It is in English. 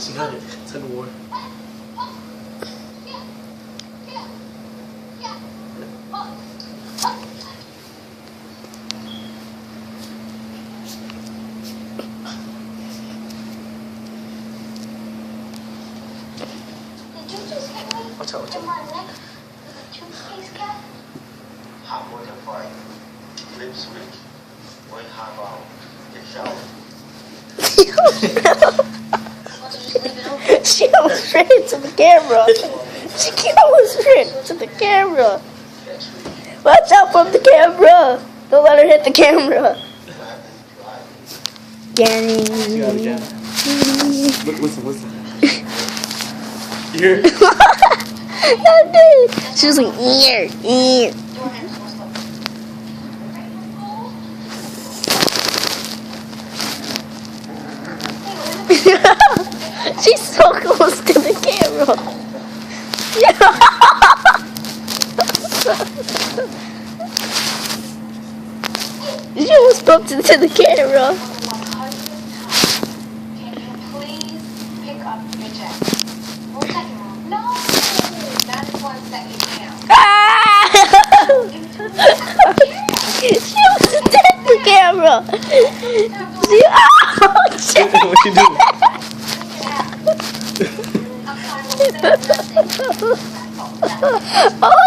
She got it. Tug of war. Watch out, watch out. Hot water fight. Flip switch. One hot ball. Get shower. She almost straight to the camera. She almost straight to the camera. Watch out from the camera. Don't let her hit the camera. Danny. She got it again. Look, listen. Here. She was like, ear. She's so close to the camera. She almost bumped into the camera. Can you please pick up your jacket? 1 second. No, that is one second down. She almost hit the camera. What you do? Oh